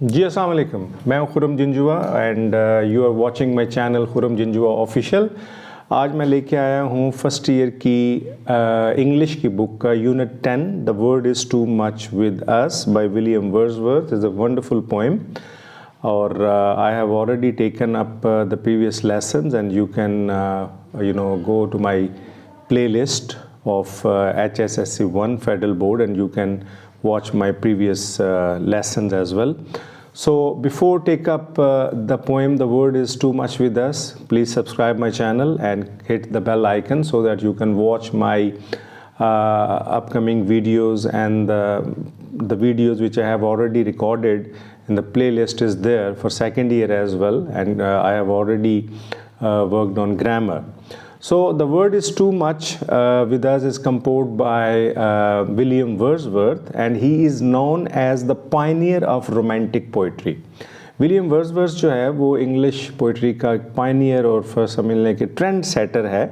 जी अस्सलाम वालेकुम, मैं हूं Khurram Janjua and you are watching my channel Khurram Janjua official. आज मैं लेके आया हूं फर्स्ट ईयर की इंग्लिश की बुक का unit 10 the world is too much with us by William Wordsworth. Is a wonderful poem और I have already taken up the previous lessons and you can go to my playlist of HSSC-1 Federal Board and you can watch my previous lessons as well. So before take up the poem The Word Is Too Much With Us, please subscribe my channel and hit the bell icon so that you can watch my upcoming videos and the videos which I have already recorded in the playlist is there for second year as well, and I have already worked on grammar. So the word is too much with us is composed by William Wordsworth, and he is known as the pioneer of romantic poetry. William Wordsworth जो है वो English poetry का Pioneer और first समझने के trend setter है.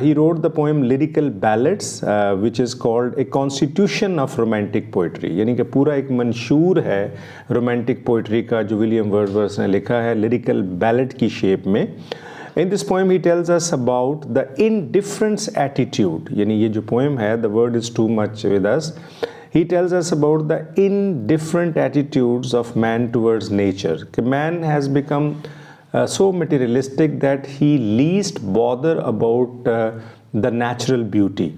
He wrote the poem Lyrical Ballads, which is called a constitution of romantic poetry. यानी कि पूरा एक मंशूर है रोमांटिक पोइट्री का जो विलियम वर्ड्सवर्थ ने लिखा है लिरिकल बैलेड की शेप में. In this poem he tells us about the indifference attitude. यानी ये जो poem है the word is too much with us. He tells us about the indifferent attitudes of man towards nature. कि man has become so materialistic that he least bother about the natural beauty.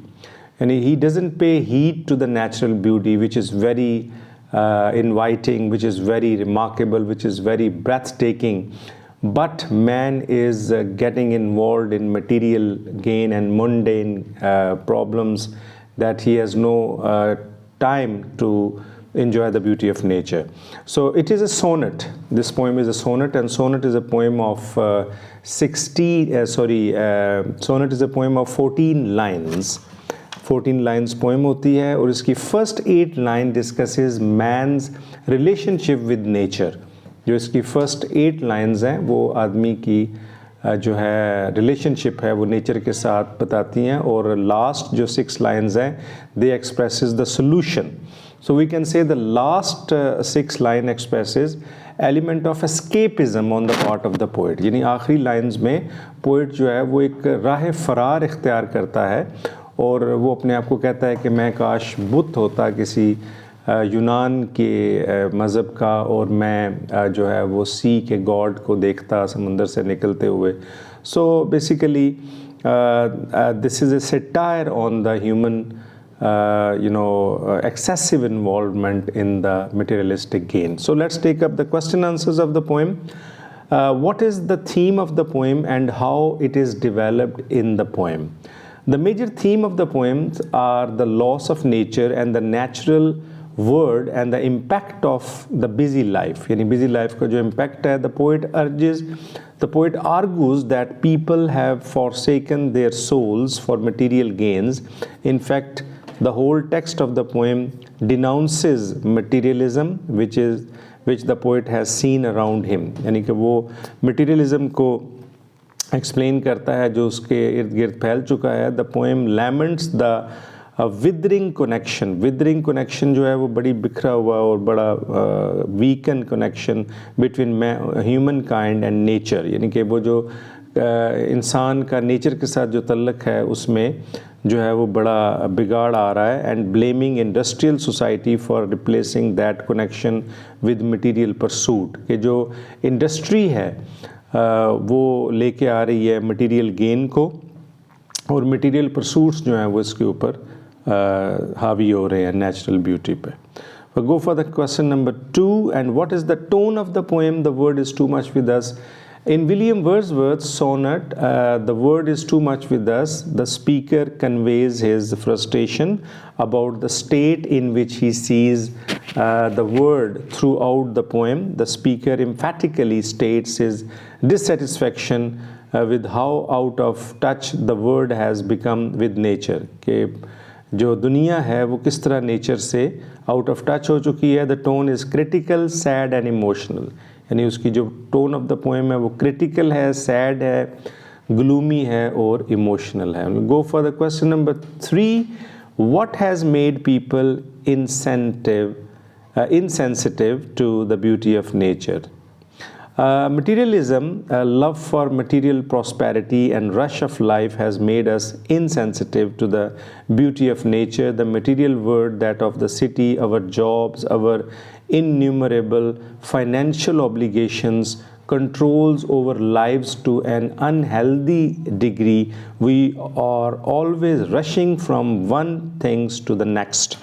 And he doesn't pay heed to the natural beauty, which is very inviting, which is very remarkable, which is very breathtaking. But man is getting involved in material gain and mundane problems that he has no time to enjoy the beauty of nature. So it is a sonnet. This poem is a sonnet, and sonnet is a poem of sonnet is a poem of 14 lines. 14 lines poem होती है और इसकी first 8 line discusses man's relationship with nature. जो इसकी first 8 lines हैं वो आदमी की जो है relationship है वो nature के साथ बताती हैं, और last जो 6 lines हैं they expresses the solution. So we can say the last 6 line expresses element of escapism on the part of the poet. यानी आखिरी lines में poet जो है वो एक राह फरार इख्तियार करता है और वो अपने आप को कहता है कि मैं काश बुत होता किसी यूनान के मज़हब का और मैं जो है वो सी के गॉड को देखता समुंदर से निकलते हुए. So basically this is a satire on the human excessive involvement in the materialistic gain. So let's take up the question answers of the poem. What is the theme of the poem and how it is developed in the poem? The major theme of the poems are the loss of nature and the natural world and the impact of the busy life. यानी busy life का जो impact है, the poet argues that people have forsaken their souls for material gains. In fact, the whole text of the poem denounces materialism which the poet has seen around him. यानी कि वो materialism को explain करता है जो उसके इर्द गिर्द फैल चुका है. The poem laments the withering connection. Withering connection जो है वो बड़ी बिखरा हुआ और बड़ा weakened connection between humankind and nature. यानी कि वो जो इंसान का नेचर के साथ जो तल्लक है उसमें जो है वो बड़ा बिगाड़ आ रहा है. And blaming industrial society for replacing that connection with material pursuit. कि जो इंडस्ट्री है वो लेके आ रही है मटेरियल गेन को और मटेरियल परसूट्स जो हैं वो इसके ऊपर हावी हो रहे हैं नेचुरल ब्यूटी पे. Go for the question number 2. And what is the tone of the poem The Word Is Too Much With Us? In William Wordsworth's sonnet, The Word Is Too Much With Us, the speaker conveys his frustration about the state in which he sees the word throughout the poem. The speaker emphatically states his dissatisfaction with how out of touch the word has become with nature. कि जो दुनिया है वो किस तरह nature से out of touch हो चुकी है. The tone is critical, sad and emotional. यानी उसकी जो टोन ऑफ द पोएम है वो क्रिटिकल है, सैड है, ग्लूमी है और इमोशनल है. Go for the question number 3. What has made people insensitive insensitive to the beauty of nature. Materialism, love for material prosperity and rush of life has made us insensitive to the beauty of nature, the material world, that of the city, our jobs, our innumerable financial obligations, controls over lives to an unhealthy degree. We are always rushing from one things to the next.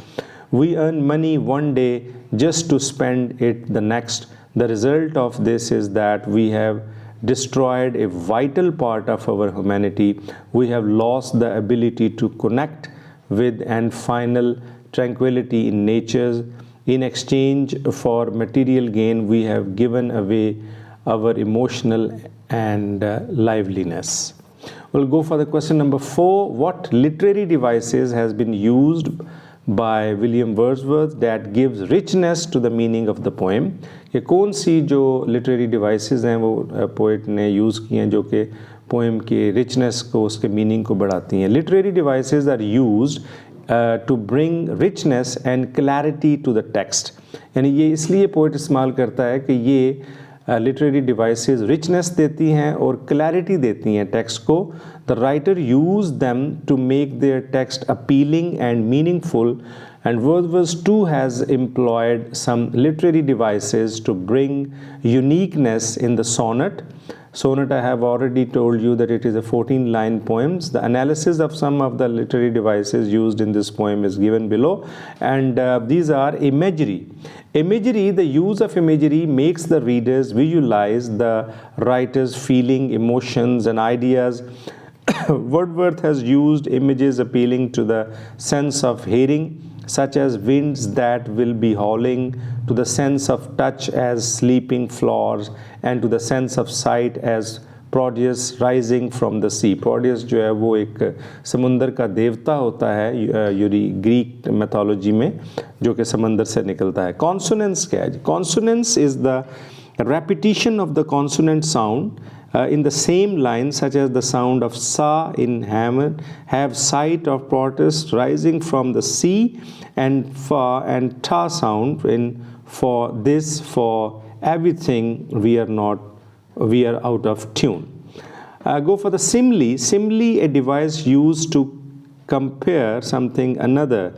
We earn money one day just to spend it the next. The result of this is that we have destroyed a vital part of our humanity. We have lost the ability to connect with and final tranquility in nature. In exchange for material gain, we have given away our emotional and liveliness. We'll go for the question number 4. What literary devices has been used by William Wordsworth that gives richness to the meaning of the poem? ये कौन सी जो literary devices हैं वो poet ने use की हैं जो कि poem की richness को, उसके meaning को बढ़ाती हैं? Literary devices are used to bring richness and clarity to the text. यानी ये इसलिए poet इस्तेमाल करता है कि ये लिटरेरी डिवाइसेस रिचनेस देती हैं और क्लैरिटी देती हैं टेक्स्ट को. The writer use them to make their text appealing and meaningful, and Wordsworth too has employed some literary devices to bring uniqueness in the sonnet. Sonnet, I have already told you that it is a 14-line poem. The analysis of some of the literary devices used in this poem is given below, and these are imagery. Imagery, the use of imagery makes the readers visualize the writer's feeling, emotions, and ideas. Wordsworth has used images appealing to the sense of hearing, such as winds that will be howling, to the sense of touch as sleeping flowers, and to the sense of sight as Proteus rising from the sea. Proteus जो है वो एक समुंदर का देवता होता है Yuri Greek mythology में, जो कि समंदर से निकलता है. Consonance क्या है? Consonance is the repetition of the consonant sound in the same line, such as the sound of sa in hammer, have sight of Proteus rising from the sea, and fa and ta sound in for this, for everything we are out of tune. Go for the simile. Simile, a device used to compare something another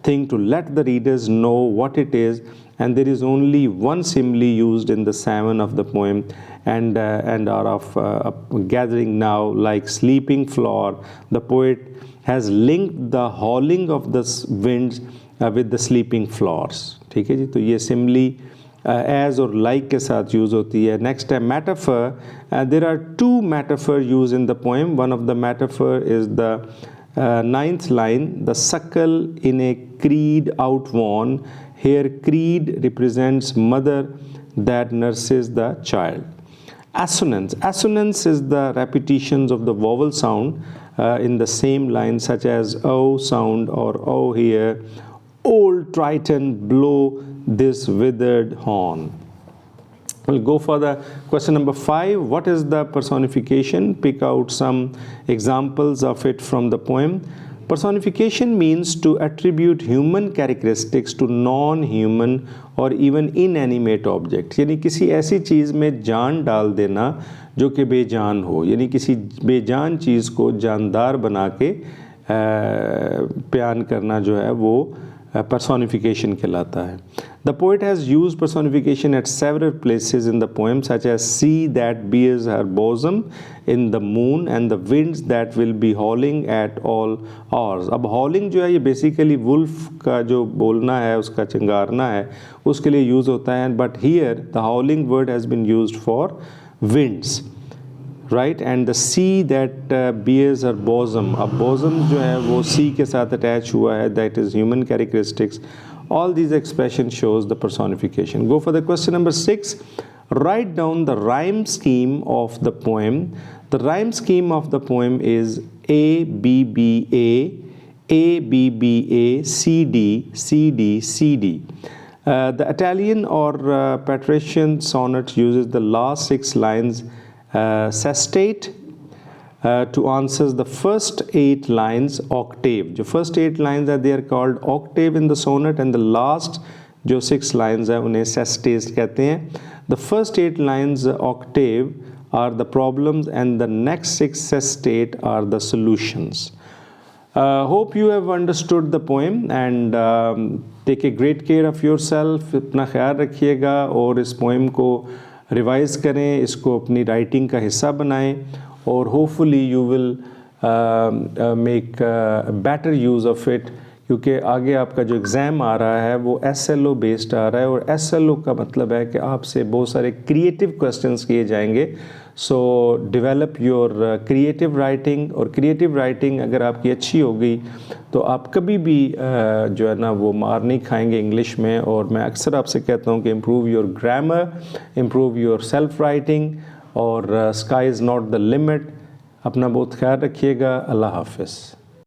thing to let the readers know what it is, and there is only one simile used in the 7 of the poem, and are of gathering now like sleeping flower. The poet has linked the howling of the winds with the sleeping flowers. ठीक है जी, तो ये simile as और like के साथ use होती है. Next है metaphor. There are 2 metaphor used in the poem. One of the metaphor is the 9th line, the suckle in a creed outworn. Here creed represents mother that nurses the child. Assonance. Assonance is the repetitions of the vowel sound in the same line, such as O sound or O here. Old Triton, blow this withered horn. We'll go for the question number 5. What is the personification? Pick out some examples of it from the poem. Personification means to attribute human characteristics to non-human or even inanimate objects. यानी किसी ऐसी चीज़ में जान डाल देना जो कि बेजान हो, यानी किसी बेजान चीज़ को जानदार बना के बयान करना जो है वो personification कहलाता है. The poet has used personification at several places in the poem, such as sea that bears her bosom in the moon, and the winds that will be howling at all hours. अब howling जो है ये basically wolf का जो बोलना है, उसका चिंगारना है, उसके लिए यूज़ होता है. But here the howling word has been used for winds, right? And the sea that bears her bosom. अब bosom जो है वो sea के साथ attach हुआ है, that is human characteristics. All these expressions shows the personification. Go for the question number 6. Write down the rhyme scheme of the poem. The rhyme scheme of the poem is A, B, B, A, A, B, B, A, C, D, C, D, C, D. The Italian or patrician sonnet uses the last 6 lines sestate to answer the first 8 lines octave. The first 8 lines are they are called octave in the sonnet, and the last जो 6 lines हैं उन्हें cess test कहते हैं। The first 8 lines Octave are the problems and the next 6 set state are the solutions. Hope you have understood the poem and take a great care of yourself. अपना ख्याल रखिएगा और इस poem को revise करें, इसको अपनी राइटिंग का हिस्सा बनाएं और hopefully you will make better use of it, क्योंकि आगे आपका जो एग्ज़ाम आ रहा है वो SLO बेस्ड आ रहा है और SLO का मतलब है कि आपसे बहुत सारे क्रिएटिव क्वेश्चंस किए जाएंगे। सो डेवलप योर क्रिएटिव राइटिंग, और क्रिएटिव राइटिंग अगर आपकी अच्छी होगी तो आप कभी भी जो है ना वो मार नहीं खाएंगे इंग्लिश में। और मैं अक्सर आपसे कहता हूँ कि improve your grammar, improve your self writing, और sky is not the limit. अपना बहुत ख्याल रखिएगा। अल्लाह हाफ़िज़।